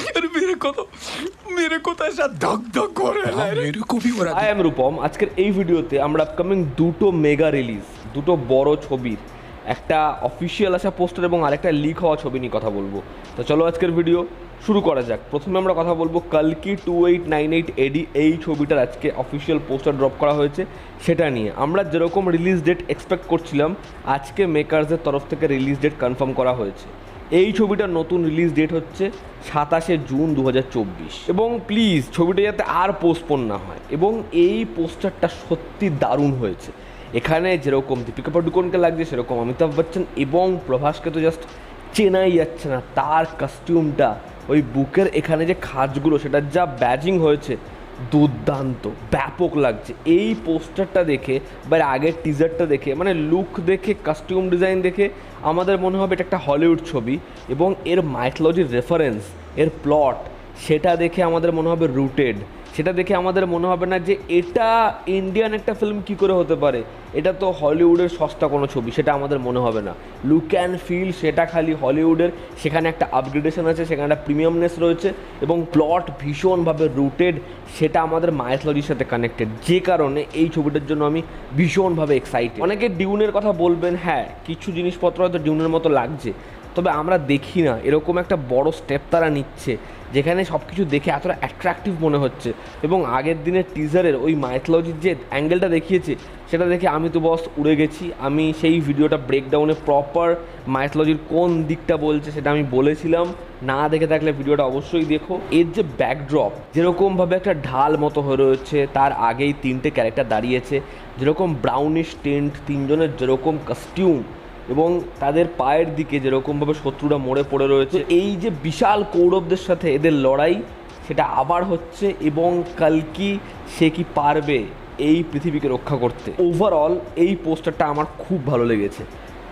यार मेरे को तो ऐसा धक धक हो रहा है, मेरे को भी हो रहा है। I am Rupam. আজকের এই ভিডিওতে আমরা আপকামিং দুটো মেগা রিলিজ, দুটো বড় ছবির একটা অফিসিয়াল আসা পোস্টার এবং আরেকটা লিক হওয়া ছবি নিয়ে কথা বলবো। তো চলো আজকের ভিডিও শুরু করা যাক। প্রথমে আমরা কথা বলবো কালকি 2898 এডি, এই ছবিটার আজকে অফিসিয়াল পোস্টার ড্রপ করা হয়েছে সেটা নিয়ে। আমরা যেরকম রিলিজ ডেট এক্সপেক্ট করছিলাম, আজকে মেকার্সদের তরফ থেকে রিলিজ ডেট কনফার্ম করা হয়েছে। এই ছবিটার নতুন রিলিজ ডেট হচ্ছে 27শে জুন 2024। এবং প্লিজ ছবিটা যাতে আর পোস্টপোন না হয়। এবং এই পোস্টারটা সত্যি দারুণ হয়েছে। এখানে যেরকম দীপিকা পাডুকোনকে লাগছে সেরকম অমিতাভ বচ্চন এবং প্রভাসকে তো জাস্ট চেনাই যাচ্ছে না। তার কস্টিউমটা, ওই বুকের এখানে যে খাঁজগুলো, সেটার যা ব্যাজিং হয়েছে দুর্দান্ত, ব্যাপক লাগছে। এই পোস্টারটা দেখে বা আগের টিজারটা দেখে, মানে লুক দেখে, কাস্টিউম ডিজাইন দেখে আমাদের মনে হবে এটা একটা হলিউড ছবি। এবং এর মাইথোলজির রেফারেন্স, এর প্লট, সেটা দেখে আমাদের মনে হবে রুটেড। সেটা দেখে আমাদের মনে হবে না যে এটা ইন্ডিয়ান একটা ফিল্ম কী করে হতে পারে, এটা তো হলিউডের সস্তা কোনো ছবি, সেটা আমাদের মনে হবে না। লুক অ্যান্ড ফিল সেটা খালি হলিউডের, সেখানে একটা আপগ্রেডেশন আছে, সেখানে একটা প্রিমিয়ামনেস রয়েছে এবং প্লট ভীষণভাবে রুটেড, সেটা আমাদের মাইথোলজির সাথে কানেক্টেড। যে কারণে এই ছবিটার জন্য আমি ভীষণভাবে এক্সাইটেড। অনেকে ডিউনের কথা বলবেন, হ্যাঁ কিছু জিনিসপত্র হয়তো ডিউনের মতো লাগছে, তবে আমরা দেখি না এরকম একটা বড় স্টেপ তারা নিচ্ছে যেখানে সব কিছু দেখে এতটা অ্যাট্রাকটিভ মনে হচ্ছে। এবং আগের দিনের টিজারের ওই মাইথোলজির যে অ্যাঙ্গেলটা দেখিয়েছে, সেটা দেখে আমি তো বস উড়ে গেছি। আমি সেই ভিডিওটা ব্রেকডাউনে প্রপার মাইথোলজির কোন দিকটা বলছে সেটা আমি বলেছিলাম, না দেখে থাকলে ভিডিওটা অবশ্যই দেখো। এর যে ব্যাকড্রপ যেরকমভাবে একটা ঢাল মতো হয়ে রয়েছে, তার আগেই তিনটে ক্যারেক্টার দাঁড়িয়েছে, যেরকম ব্রাউনিশ টেন্ট, তিনজনের যেরকম কস্টিউম এবং তাদের পায়ের দিকে যেরকমভাবে শত্রুরা মরে পড়ে রয়েছে, এই যে বিশাল কৌরবদের সাথে এদের লড়াই, সেটা আবার হচ্ছে। এবং কালকি সে কি পারবে এই পৃথিবীকে রক্ষা করতে। ওভারঅল এই পোস্টারটা আমার খুব ভালো লেগেছে।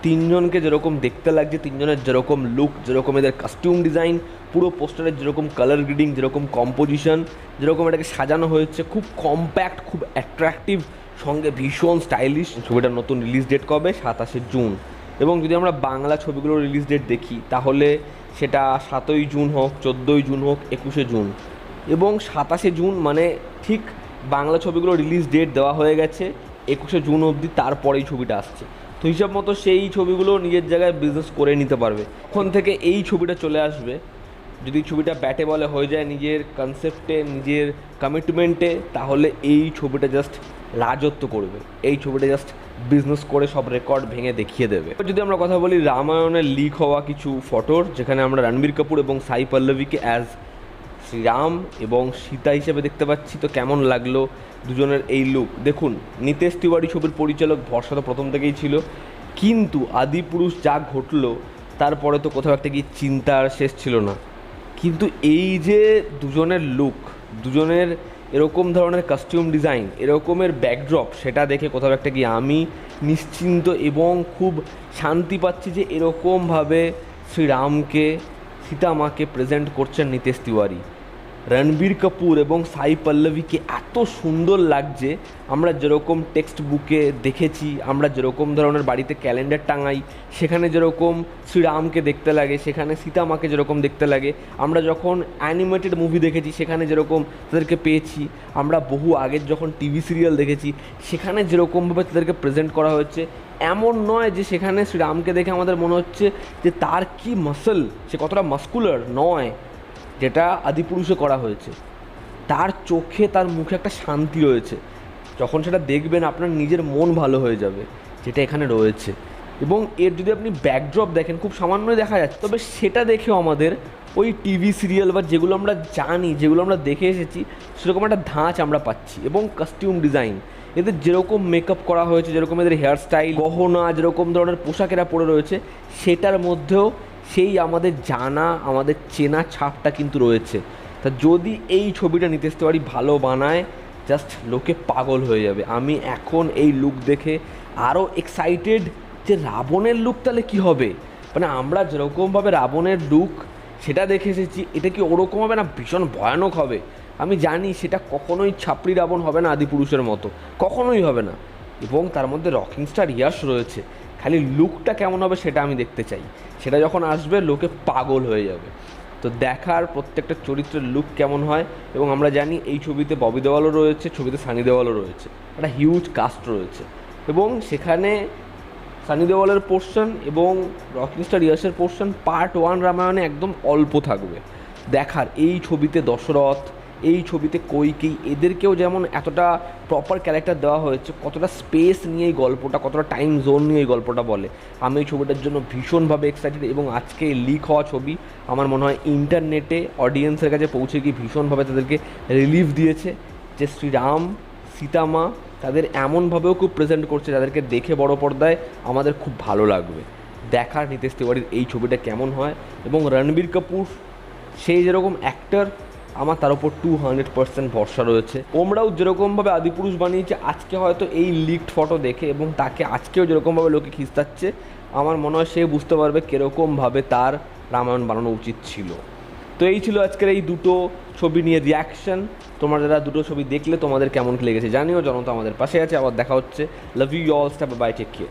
তিনজনকে যেরকম দেখতে লাগছে, তিনজনের যেরকম লুক, যেরকম এদের কাস্টিউম ডিজাইন, পুরো পোস্টারের যেরকম কালার গ্রেডিং, যেরকম কম্পোজিশন, যেরকম এটাকে সাজানো হয়েছে, খুব কম্প্যাক্ট, খুব অ্যাট্রাকটিভ, সঙ্গে ভীষণ স্টাইলিশ। ছবিটার নতুন রিলিজ ডেট কবে? 27শে জুন। এবং যদি আমরা বাংলা ছবিগুলোর রিলিজ ডেট দেখি, তাহলে সেটা 7ই জুন হোক, 14ই জুন হোক, 21শে জুন। এবং 27শে জুন মানে ঠিক বাংলা ছবিগুলোর রিলিজ ডেট দেওয়া হয়ে গেছে 21শে জুন অবধি, তারপরেই ছবিটা আসছে। তো হিসাব মতো সেই ছবিগুলো নিজের জায়গায় বিজনেস করে নিতে পারবে। তখন থেকে এই ছবিটা চলে আসবে। যদি ছবিটা ব্যাটে বলে হয়ে যায় নিজের কনসেপ্টে, নিজের কমিটমেন্টে, তাহলে এই ছবিটা জাস্ট রাজত্ব করবে। এই ছবিটা জাস্ট বিজনেস করে সব রেকর্ড ভেঙে দেখিয়ে দেবে। যদি আমরা কথা বলি রামায়ণের লিক হওয়া কিছু ফটোর, যেখানে আমরা রণবীর কাপুর এবং সাই পল্লবীকে অ্যাজ শ্রীরাম এবং সীতা হিসেবে দেখতে পাচ্ছি, তো কেমন লাগলো দুজনের এই লুক? দেখুন, নিতেশ তিওয়ারি ছবির পরিচালক, ভরসা তো প্রথম থেকেই ছিল, কিন্তু আদিপুরুষ যা ঘটলো তারপরে তো কোথাও একটা গিয়ে চিন্তার শেষ ছিল না। কিন্তু এই যে দুজনের লুক, দুজনের এরকম ধরনের কাস্টিউম ডিজাইন, এরকমের ব্যাকড্রপ, সেটা দেখে কোথাও একটা গিয়ে আমি নিশ্চিন্ত এবং খুব শান্তি পাচ্ছি যে এরকমভাবে শ্রীরামকে, সীতা মাকে প্রেজেন্ট করছেন নিতেশ তিওয়ারি। রণবীর কাপুর এবং সাই পল্লবীকে এত সুন্দর লাগছে। আমরা যেরকম টেক্সট বুকে দেখেছি, আমরা যেরকম ধরনের বাড়িতে ক্যালেন্ডার টাঙাই, সেখানে যেরকম শ্রীরামকে দেখতে লাগে, সেখানে সীতা মাকে যেরকম দেখতে লাগে, আমরা যখন অ্যানিমেটেড মুভি দেখেছি সেখানে যেরকম তাদেরকে পেয়েছি, আমরা বহু আগের যখন টিভি সিরিয়াল দেখেছি সেখানে যেরকমভাবে তাদেরকে প্রেজেন্ট করা হয়েছে, এমন নয় যে সেখানে শ্রীরামকে দেখে আমাদের মনে হচ্ছে যে তার কি মাসল, সে কতটা মাস্কুলার, নয় যেটা আদিপুরুষে করা হয়েছে। তার চোখে, তার মুখে একটা শান্তি রয়েছে, যখন সেটা দেখবেন আপনার নিজের মন ভালো হয়ে যাবে, যেটা এখানে রয়েছে। এবং এর যদি আপনি ব্যাকড্রপ দেখেন, খুব সামান্যই দেখা যাচ্ছে, তবে সেটা দেখেও আমাদের ওই টিভি সিরিয়াল বা যেগুলো আমরা জানি, যেগুলো আমরা দেখে এসেছি, সেরকম একটা ধাঁচ আমরা পাচ্ছি। এবং কাস্টিউম ডিজাইন, এদের যেরকম মেকআপ করা হয়েছে, যেরকম এদের হেয়ার স্টাইল, গহনা, যেরকম ধরনের পোশাকেরা পরে রয়েছে, সেটার মধ্যেও সেই আমাদের জানা, আমাদের চেনা ছাপটা কিন্তু রয়েছে। তা যদি এই ছবিটা নিতেশ তিওয়ারি ভালো বানায়, জাস্ট লোকে পাগল হয়ে যাবে। আমি এখন এই লুক দেখে আরও এক্সাইটেড যে রাবণের লুক তাহলে কী হবে। মানে আমরা যেরকমভাবে রাবণের লুক সেটা দেখে এসেছি, এটা কি ওরকম হবে না? ভীষণ ভয়ানক হবে। আমি জানি সেটা কখনোই ছাপড়ি রাবণ হবে না আদিপুরুষের মতো, কখনোই হবে না। এবং তার মধ্যে রকিং স্টার ইয়াশ রয়েছে। খালি লুকটা কেমন হবে সেটা আমি দেখতে চাই। সেটা যখন আসবে লোকে পাগল হয়ে যাবে। তো দেখার প্রত্যেকটা চরিত্রের লুক কেমন হয়। এবং আমরা জানি এই ছবিতে ববি দেওয়ালও রয়েছে, ছবিতে সানি দেওয়ালও রয়েছে, একটা হিউজ কাস্ট রয়েছে। এবং সেখানে সানি দেওয়ালের পোর্শন এবং রকিংস্টার ইয়াশের পোর্শন পার্ট 1 রামায়ণে একদম অল্প থাকবে। দেখার এই ছবিতে দশরথ, এই ছবিতে কৈকেয়ী, এদেরকেও যেমন এতটা প্রপার ক্যারেক্টার দেওয়া হয়েছে, কতটা স্পেস নিয়ে এই গল্পটা, কতটা টাইম জোন নিয়ে এই গল্পটা বলে। আমি এই ছবিটার জন্য ভীষণভাবে এক্সাইটেড। এবং আজকে লিক হওয়া ছবি আমার মনে হয় ইন্টারনেটে অডিয়েন্সের কাছে পৌঁছে গিয়ে ভীষণভাবে তাদেরকে রিলিফ দিয়েছে যে শ্রীরাম সীতামা তাদের এমনভাবেও খুব প্রেজেন্ট করছে যাদেরকে দেখে বড় পর্দায় আমাদের খুব ভালো লাগবে। দেখার নিতেশ তিওয়ারির এই ছবিটা কেমন হয়। এবং রণবীর কাপুর সেই যেরকম অ্যাক্টর, আমার তার উপর 200% ভরসা রয়েছে। ওমরাও যেরকমভাবে আদিপুরুষ বানিয়েছে আজকে হয়তো এই লিকড ফটো দেখে, এবং তাকে আজকেও যেরকমভাবে লোকে খিস্তাচ্ছে, আমার মনে হয় সে বুঝতে পারবে কীরকমভাবে তার রামায়ণ বানানো উচিত ছিল। তো এই ছিল আজকের এই দুটো ছবি নিয়ে রিয়াকশন। তোমরা যারা দুটো ছবি দেখলে তোমাদের কেমন লেগেছে জানিও। জনতা আমাদের পাশে আছে। আবার দেখা হচ্ছে। Love you all, step bye, take care.